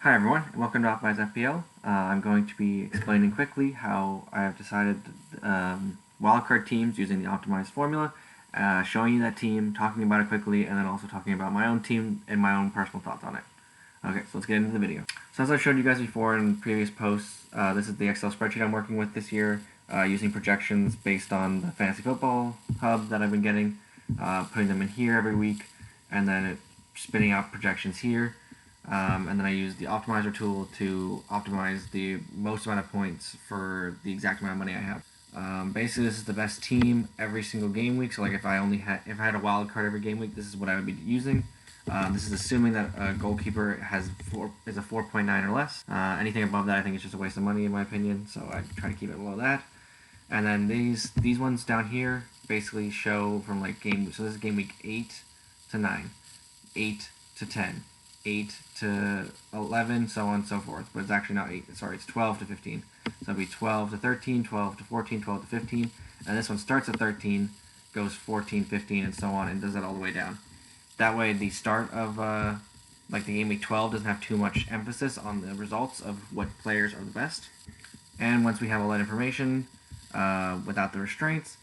Hi everyone, and welcome to Adivce FPL. I'm going to be explaining quickly how I have decided wildcard teams using the optimized formula, showing you that team, talking about it quickly, and then also talking about my own team and my own personal thoughts on it. Okay, so let's get into the video. So as I showed you guys before in previous posts, this is the Excel spreadsheet I'm working with this year, using projections based on the Fantasy Football Hub that I've been getting, putting them in here every week, and then it spitting out projections here. And then I use the optimizer tool to optimize the most amount of points for the exact amount of money I have. Basically, this is the best team every single game week. So, like if I had a wild card every game week, this is what I would be using. This is assuming that a goalkeeper is a 4.9 or less. Anything above that, I think it's just a waste of money in my opinion. So I try to keep it below that. And then these ones down here basically show from like so this is game week 8 to 9, 8 to 10. 8 to 11, so on and so forth. But it's actually not 8, sorry, it's 12 to 15. So it'll be 12 to 13, 12 to 14, 12 to 15. And this one starts at 13, goes 14, 15, and so on, and does that all the way down. That way, the start of like the game week 12 doesn't have too much emphasis on the results of what players are the best. And once we have all that information, without the restraints,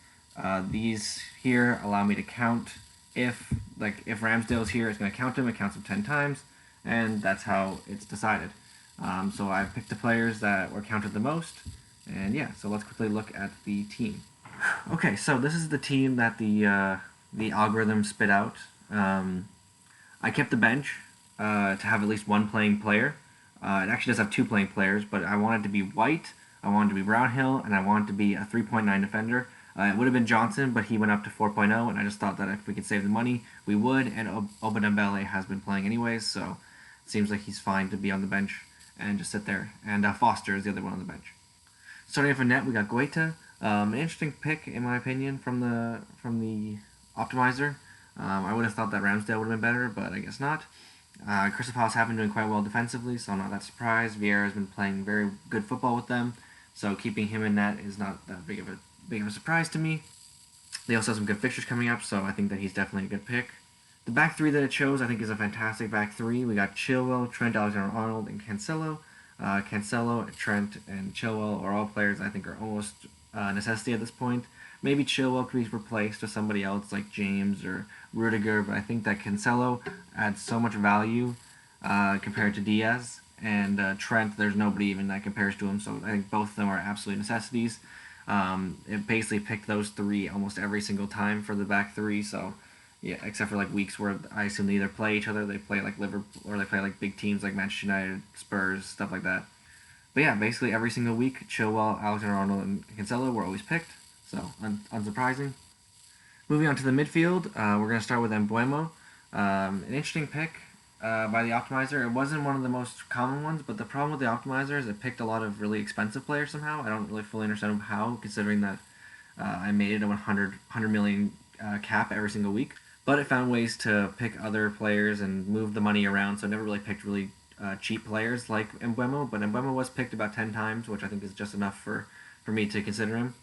these here allow me to count if Ramsdale's here, it's going to count him. It counts him 10 times, and that's how it's decided. So I've picked the players that were counted the most, and yeah, so let's quickly look at the team. Okay, so this is the team that the algorithm spit out. I kept the bench to have at least one playing player. It actually does have two playing players, but I wanted to be White, I wanted to be Brownhill, and I wanted to be a 3.9 defender. It would have been Johnson, but he went up to 4.0, and I just thought that if we could save the money, we would, and Obadembele has been playing anyways, so it seems like he's fine to be on the bench and just sit there. And Foster is the other one on the bench. Starting off in net, we got Gw12. An interesting pick, in my opinion, from the optimizer. I would have thought that Ramsdale would have been better, but I guess not. Crystal Palace have been doing quite well defensively, so I'm not that surprised. Vieira has been playing very good football with them, so keeping him in net is not that big of a surprise to me. They also have some good fixtures coming up, so I think that he's definitely a good pick. The back three that it shows, I think, is a fantastic back three. We got Chilwell, Trent Alexander-Arnold, and Cancelo. Cancelo, Trent, and Chilwell are all players I think are almost a necessity at this point. Maybe Chilwell could be replaced with somebody else like James or Rudiger, but I think that Cancelo adds so much value compared to Diaz. And Trent, there's nobody even that compares to him, so I think both of them are absolute necessities. It basically picked those three almost every single time for the back three, so yeah, except for like weeks where I assume they either play each other, they play like Liverpool, or they play like big teams like Manchester United, Spurs, stuff like that. But yeah, basically every single week, Chilwell, Alexander-Arnold, and Cancelo were always picked, so unsurprising. Moving on to the midfield, we're going to start with Mbeumo. An interesting pick by the optimizer. It wasn't one of the most common ones, but the problem with the optimizer is it picked a lot of really expensive players somehow. I don't really fully understand how, considering that I made it a 100 million cap every single week. But it found ways to pick other players and move the money around, so it never really picked really cheap players like Mbeumo, but Mbeumo was picked about 10 times, which I think is just enough for me to consider him.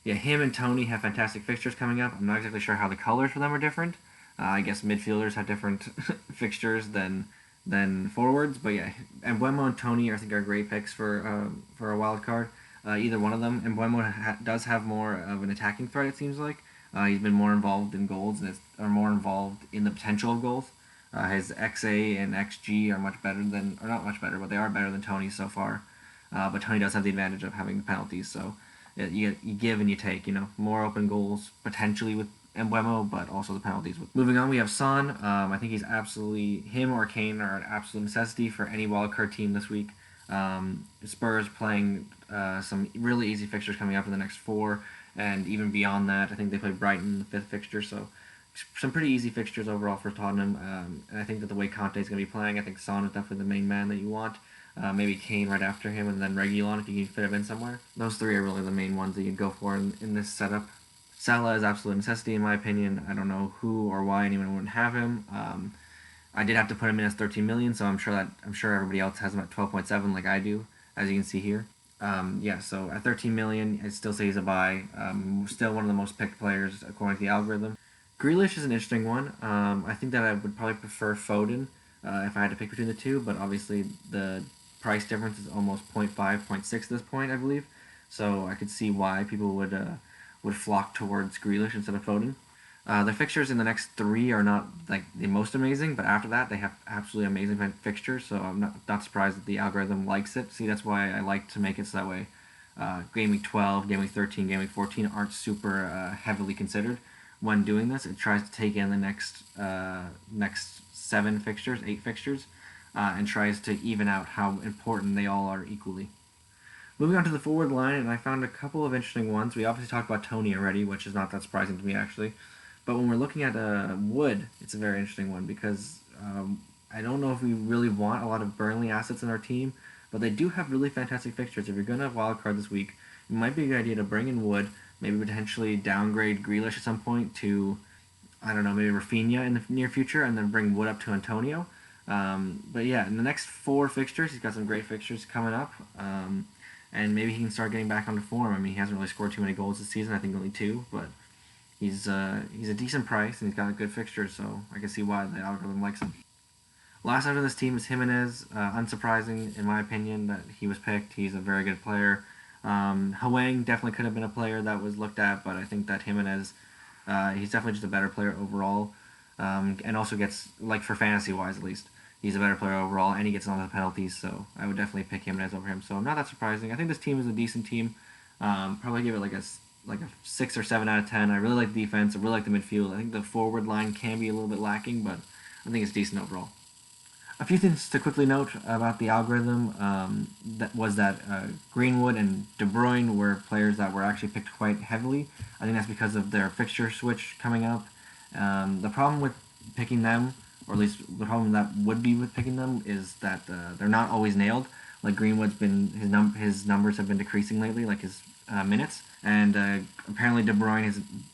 Yeah, him and Tony have fantastic fixtures coming up. I'm not exactly sure how the colors for them are different. I guess midfielders have different fixtures than forwards, but yeah, Mbeumo and Tony I think are great picks for a wild card. Either one of them. Mbeumo does have more of an attacking threat, it seems like. He's been more involved in goals or more involved in the potential of goals. His XA and XG are much better than, or not much better, but they are better than Tony's so far. But Tony does have the advantage of having the penalties, so you give and you take. More open goals potentially with Mbeumo, but also the penalties. Moving on, we have Son. I think him or Kane are an absolute necessity for any wildcard team this week. Spurs playing some really easy fixtures coming up in the next 4, and even beyond that, I think they play Brighton in the 5th fixture, so some pretty easy fixtures overall for Tottenham. And I think that the way Conte is going to be playing, I think Son is definitely the main man that you want. Maybe Kane right after him, and then Reguilon if you can fit him in somewhere. Those three are really the main ones that you'd go for in this setup. Salah is absolute necessity in my opinion. I don't know who or why anyone wouldn't have him. I did have to put him in as 13 million, so I'm sure everybody else has him at 12.7 like I do, as you can see here. Yeah, so at 13 million, I'd still say he's a buy. Still one of the most picked players according to the algorithm. Grealish is an interesting one. I think that I would probably prefer Foden, if I had to pick between the two, but obviously the price difference is almost 0.5, 0.6 at this point, I believe. So I could see why people would flock towards Grealish instead of Foden. Their fixtures in the next three are not like the most amazing, but after that they have absolutely amazing fixtures. So I'm not surprised that the algorithm likes it. See, that's why I like to make it so that way Game Week 12, Game Week 13, Game Week 14 aren't super heavily considered when doing this. It tries to take in the next 7 fixtures, 8 fixtures, and tries to even out how important they all are equally. Moving on to the forward line, and I found a couple of interesting ones. We obviously talked about Tony already, which is not that surprising to me actually. But when we're looking at Wood, it's a very interesting one because I don't know if we really want a lot of Burnley assets in our team, but they do have really fantastic fixtures. If you're going to have Wildcard this week, it might be a good idea to bring in Wood, maybe potentially downgrade Grealish at some point to, I don't know, maybe Rafinha in the near future, and then bring Wood up to Antonio. But yeah, in the next 4 fixtures, he's got some great fixtures coming up. And maybe he can start getting back onto form. I mean, he hasn't really scored too many goals this season. I think only 2, but he's a decent price and he's got a good fixture, so I can see why the algorithm likes him. Last out of this team is Jimenez. Unsurprising, in my opinion, that he was picked. He's a very good player. Hwang definitely could have been a player that was looked at, but I think that Jimenez, he's definitely just a better player overall, and also gets, like for fantasy-wise at least, he's a better player overall, and he gets on the penalties, so I would definitely pick Jimenez over him. So not that surprising. I think this team is a decent team. Probably give it like a 6 or 7 out of 10. I really like the defense. I really like the midfield. I think the forward line can be a little bit lacking, but I think it's decent overall. A few things to quickly note about the algorithm that Greenwood and De Bruyne were players that were actually picked quite heavily. I think that's because of their fixture switch coming up. The problem with picking them, or at least the problem that would be with picking them, is that they're not always nailed. Like Greenwood's been his numbers have been decreasing lately, like his minutes, and apparently De Bruyne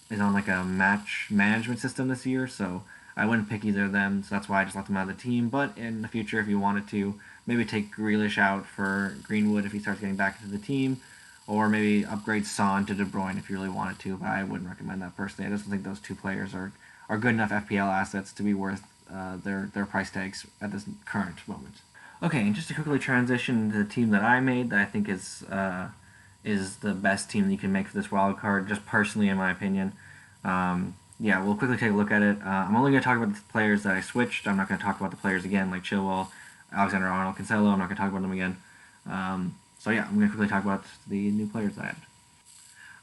is on like a match management system this year, so I wouldn't pick either of them, so that's why I just left them out of the team. But in the future, if you wanted to, maybe take Grealish out for Greenwood if he starts getting back into the team, or maybe upgrade Son to De Bruyne if you really wanted to, but I wouldn't recommend that personally. I just don't think those 2 players are good enough FPL assets to be worth their price tags at this current moment. Okay, and just to quickly transition to the team that I made that I think is the best team that you can make for this wild card, just personally in my opinion. Yeah, we'll quickly take a look at it. I'm only going to talk about the players that I switched. I'm not going to talk about the players again, like Chilwell, Alexander-Arnold, Cancelo. I'm not going to talk about them again. So yeah, I'm going to quickly talk about the new players that I had.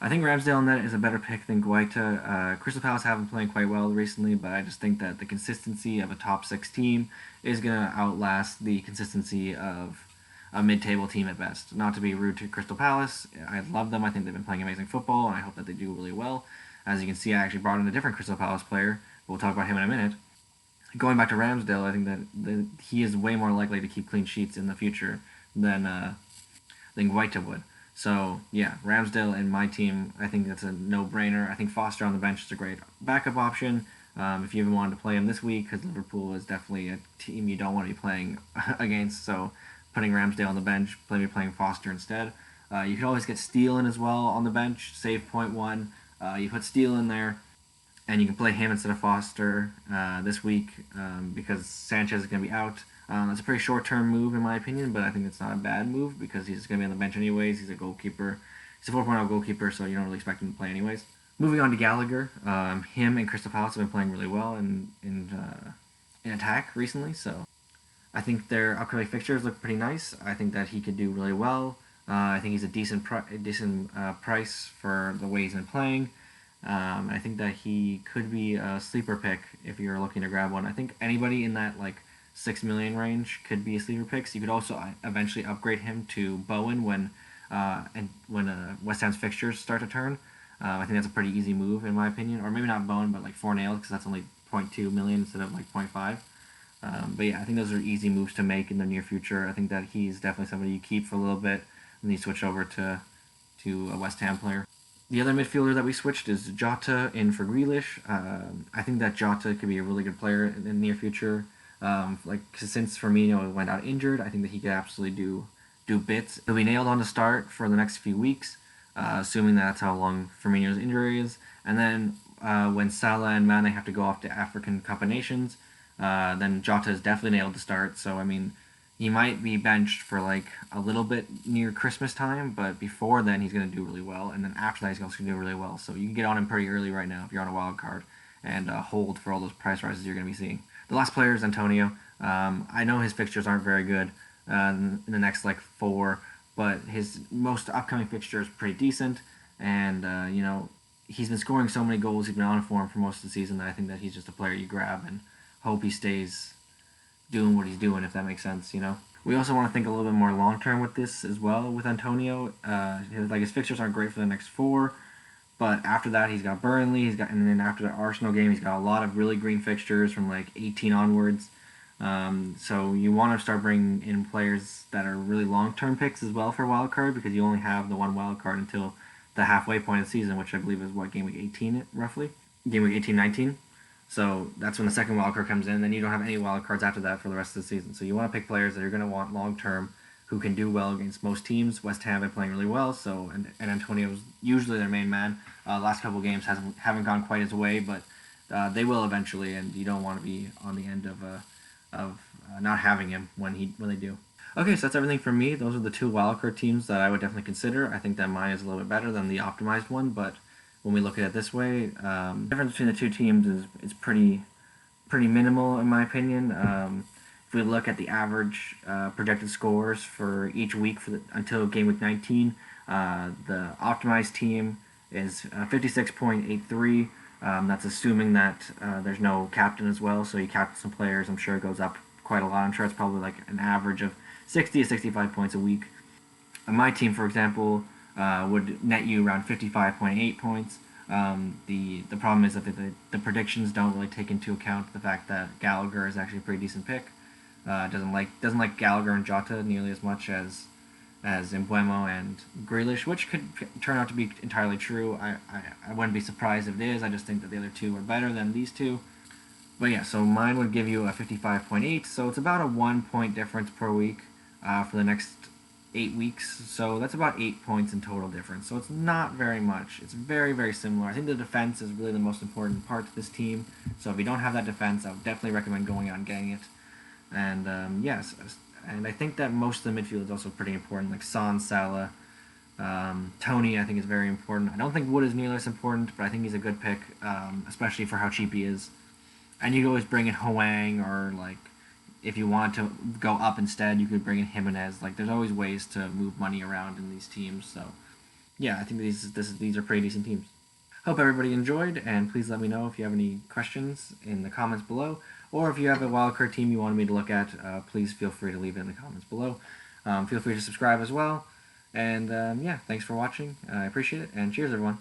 I think Ramsdale in that is a better pick than Gw12. Crystal Palace haven't been playing quite well recently, but I just think that the consistency of a top 6 team is going to outlast the consistency of a mid-table team at best. Not to be rude to Crystal Palace, I love them. I think they've been playing amazing football, and I hope that they do really well. As you can see, I actually brought in a different Crystal Palace player. We'll talk about him in a minute. Going back to Ramsdale, I think that he is way more likely to keep clean sheets in the future than Gw12 would. So, yeah, Ramsdale in my team, I think that's a no-brainer. I think Foster on the bench is a great backup option if you even wanted to play him this week, because Liverpool is definitely a team you don't want to be playing against. So, putting Ramsdale on the bench, maybe playing Foster instead. You could always get Steele in as well on the bench, save 0.1. You put Steele in there, and you can play him instead of Foster this week because Sanchez is going to be out. That's a pretty short-term move in my opinion, but I think it's not a bad move because he's going to be on the bench anyways. He's a goalkeeper. He's a 4.0 goalkeeper, so you don't really expect him to play anyways. Moving on to Gallagher, him and Crystal Palace have been playing really well in attack recently, so I think their upcoming fixtures look pretty nice. I think that he could do really well. I think he's a decent price for the way he's been playing. I think that he could be a sleeper pick if you're looking to grab one. I think anybody in that like 6 million range could be a sleeper pick. So you could also eventually upgrade him to Bowen when West Ham's fixtures start to turn. I think that's a pretty easy move in my opinion, or maybe not Bowen, but like Fornale because that's only 0.2 million instead of like 0.5. But yeah, I think those are easy moves to make in the near future. I think that he's definitely somebody you keep for a little bit, and then you switch over to a West Ham player. The other midfielder that we switched is Jota in for Grealish. I think that Jota could be a really good player in the near future. Since Firmino went out injured, I think that he could absolutely do bits. He'll be nailed on to start for the next few weeks, assuming that's how long Firmino's injury is. And then when Salah and Mane have to go off to African Cup of Nations, then Jota is definitely nailed to start. So I mean, he might be benched for like a little bit near Christmas time, but before then he's going to do really well, and then after that he's also going to do really well. So you can get on him pretty early right now if you're on a wild card, and hold for all those price rises you're going to be seeing. The last player is Antonio. I know his fixtures aren't very good in the next like 4, but his most upcoming fixture is pretty decent, and he's been scoring so many goals. He's been on form for most of the season that I think that he's just a player you grab and hope he stays doing what he's doing, if that makes sense. We also want to think a little bit more long term with this as well with Antonio. His fixtures aren't great for the next 4, but after that he's got Burnley, and then after the Arsenal game he's got a lot of really green fixtures from like 18 onwards. So you want to start bringing in players that are really long term picks as well for wildcard, because you only have the one wildcard until the halfway point of the season, which I believe is game week 18 roughly, game week 18-19. So that's when the second wildcard comes in. Then you don't have any wildcards after that for the rest of the season. So you want to pick players that you're going to want long term, who can do well against most teams. West Ham have been playing really well, so and Antonio's usually their main man. Last couple games haven't gone quite his way, but they will eventually, and you don't want to be on the end of not having him when they do. Okay, so that's everything from me. Those are the 2 wildcard teams that I would definitely consider. I think that mine is a little bit better than the optimized one, but when we look at it this way, the difference between the 2 teams is pretty minimal in my opinion. If we look at the average projected scores for each week until game week 19, the optimized team is 56.83. That's assuming that there's no captain as well, so you captain some players, I'm sure it goes up quite a lot. I'm sure it's probably like an average of 60 to 65 points a week. My team, for example, would net you around 55.8 points. The problem is that the predictions don't really take into account the fact that Gallagher is actually a pretty decent pick. Doesn't like Gallagher and Jota nearly as much as Mbeumo and Grealish, which could turn out to be entirely true. I wouldn't be surprised if it is. I just think that the other 2 are better than these 2. But yeah, so mine would give you a 55.8, so it's about a 1 point difference per week for the next 8 weeks. So that's about 8 points in total difference. So it's not very much. It's very, very similar. I think the defense is really the most important part to this team. So if you don't have that defense, I would definitely recommend going out and getting it. And yes, and I think that most of the midfield is also pretty important, like Son, Salah, Tony I think is very important. I don't think Wood is nearly as important, but I think he's a good pick, especially for how cheap he is. And you could always bring in Hwang, or like if you want to go up instead, you could bring in Jimenez. Like there's always ways to move money around in these teams. So yeah, I think these are pretty decent teams. Hope everybody enjoyed, and please let me know if you have any questions in the comments below, or if you have a wildcard team you wanted me to look at, please feel free to leave it in the comments below. Feel free to subscribe as well, and yeah, thanks for watching. I appreciate it, and cheers everyone.